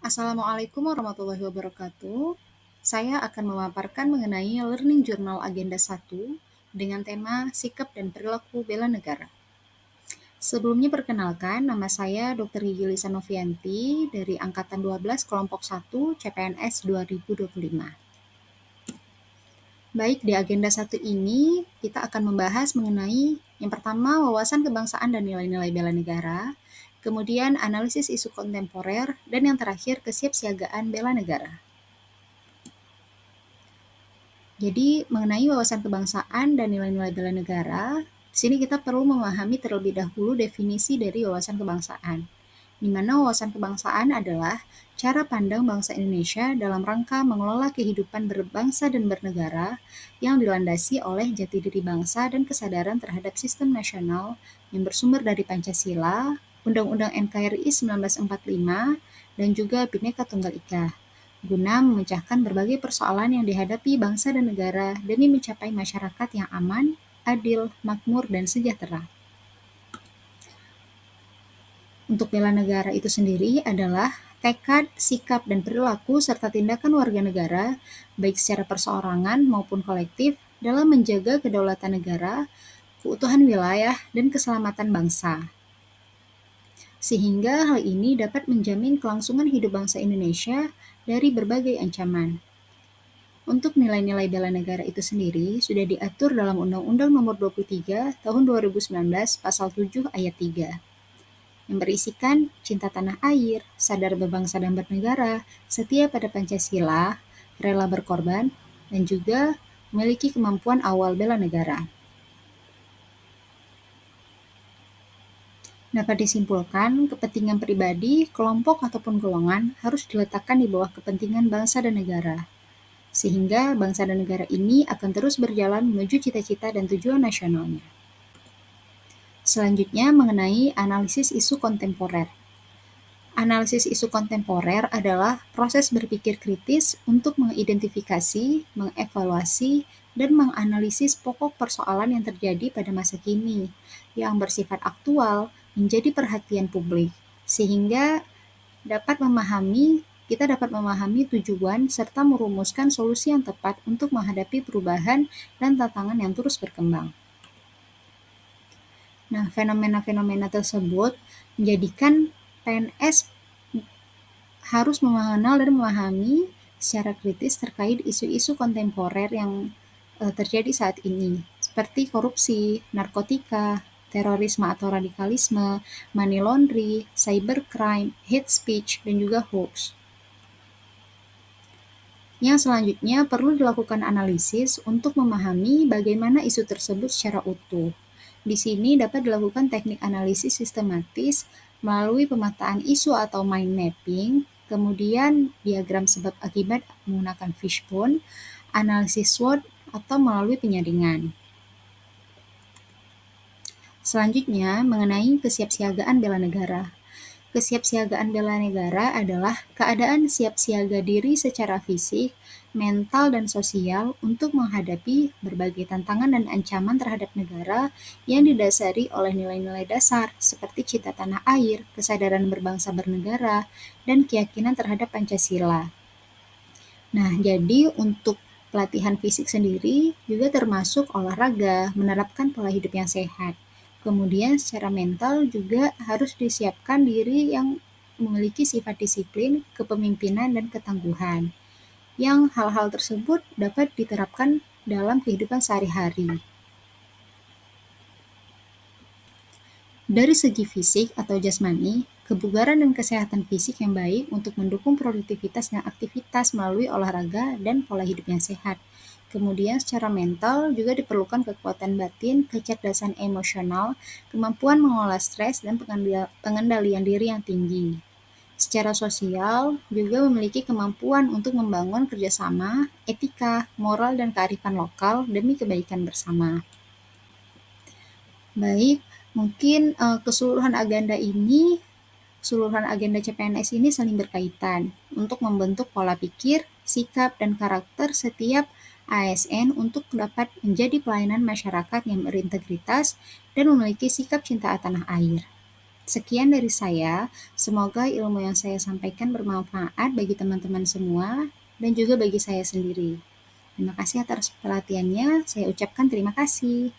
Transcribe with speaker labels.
Speaker 1: Assalamualaikum warahmatullahi wabarakatuh. Saya akan memaparkan mengenai Learning Journal Agenda 1 dengan tema Sikap dan Perilaku Bela Negara. Sebelumnya perkenalkan, nama saya Dr. Gigi Lisa Novianti dari Angkatan 12 Kelompok 1 CPNS 2025. Baik, di agenda 1 ini kita akan membahas mengenai yang pertama wawasan kebangsaan dan nilai-nilai bela negara, kemudian analisis isu kontemporer, dan yang terakhir kesiapsiagaan bela negara. Jadi mengenai wawasan kebangsaan dan nilai-nilai bela negara, di sini kita perlu memahami terlebih dahulu definisi dari wawasan kebangsaan, di mana wawasan kebangsaan adalah cara pandang bangsa Indonesia dalam rangka mengelola kehidupan berbangsa dan bernegara yang dilandasi oleh jati diri bangsa dan kesadaran terhadap sistem nasional yang bersumber dari Pancasila, Undang-Undang NKRI 1945, dan juga Bhinneka Tunggal Ika, guna memecahkan berbagai persoalan yang dihadapi bangsa dan negara demi mencapai masyarakat yang aman, adil, makmur, dan sejahtera. Untuk bela negara itu sendiri adalah tekad, sikap, dan perilaku serta tindakan warga negara, baik secara perseorangan maupun kolektif, dalam menjaga kedaulatan negara, keutuhan wilayah, dan keselamatan bangsa. Sehingga hal ini dapat menjamin kelangsungan hidup bangsa Indonesia dari berbagai ancaman. Untuk nilai-nilai bela negara itu sendiri sudah diatur dalam Undang-Undang Nomor 23 Tahun 2019 Pasal 7 Ayat 3 yang berisikan cinta tanah air, sadar berbangsa dan bernegara, setia pada Pancasila, rela berkorban, dan juga memiliki kemampuan awal bela negara. Dapat disimpulkan, kepentingan pribadi, kelompok, ataupun golongan harus diletakkan di bawah kepentingan bangsa dan negara, sehingga bangsa dan negara ini akan terus berjalan menuju cita-cita dan tujuan nasionalnya. Selanjutnya mengenai analisis isu kontemporer. Analisis isu kontemporer adalah proses berpikir kritis untuk mengidentifikasi, mengevaluasi, dan menganalisis pokok persoalan yang terjadi pada masa kini, yang bersifat aktual, menjadi perhatian publik, sehingga kita dapat memahami tujuan serta merumuskan solusi yang tepat untuk menghadapi perubahan dan tantangan yang terus berkembang. Nah, fenomena-fenomena tersebut menjadikan PNS harus mengenal dan memahami secara kritis terkait isu-isu kontemporer yang terjadi saat ini, seperti korupsi, narkotika, terorisme atau radikalisme, money laundry, cybercrime, hate speech, dan juga hoax. Yang selanjutnya perlu dilakukan analisis untuk memahami bagaimana isu tersebut secara utuh. Di sini dapat dilakukan teknik analisis sistematis melalui pemetaan isu atau mind mapping, kemudian diagram sebab akibat menggunakan fishbone, analisis SWOT, atau melalui penyaringan. Selanjutnya, mengenai kesiapsiagaan bela negara. Kesiapsiagaan bela negara adalah keadaan siap siaga diri secara fisik, mental, dan sosial untuk menghadapi berbagai tantangan dan ancaman terhadap negara yang didasari oleh nilai-nilai dasar seperti cinta tanah air, kesadaran berbangsa bernegara, dan keyakinan terhadap Pancasila. Nah, jadi untuk pelatihan fisik sendiri juga termasuk olahraga, menerapkan pola hidup yang sehat. Kemudian secara mental juga harus disiapkan diri yang memiliki sifat disiplin, kepemimpinan, dan ketangguhan. Yang hal-hal tersebut dapat diterapkan dalam kehidupan sehari-hari. Dari segi fisik atau jasmani, kebugaran dan kesehatan fisik yang baik untuk mendukung produktivitas dan aktivitas melalui olahraga dan pola hidup yang sehat. Kemudian secara mental juga diperlukan kekuatan batin, kecerdasan emosional, kemampuan mengolah stres, dan pengendalian diri yang tinggi. Secara sosial juga memiliki kemampuan untuk membangun kerjasama, etika, moral, dan kearifan lokal demi kebaikan bersama. Baik, mungkin keseluruhan agenda CPNS ini saling berkaitan untuk membentuk pola pikir, sikap, dan karakter setiap ASN untuk dapat menjadi pelayanan masyarakat yang berintegritas dan memiliki sikap cinta tanah air. Sekian dari saya, semoga ilmu yang saya sampaikan bermanfaat bagi teman-teman semua dan juga bagi saya sendiri. Terima kasih atas perhatiannya, saya ucapkan terima kasih.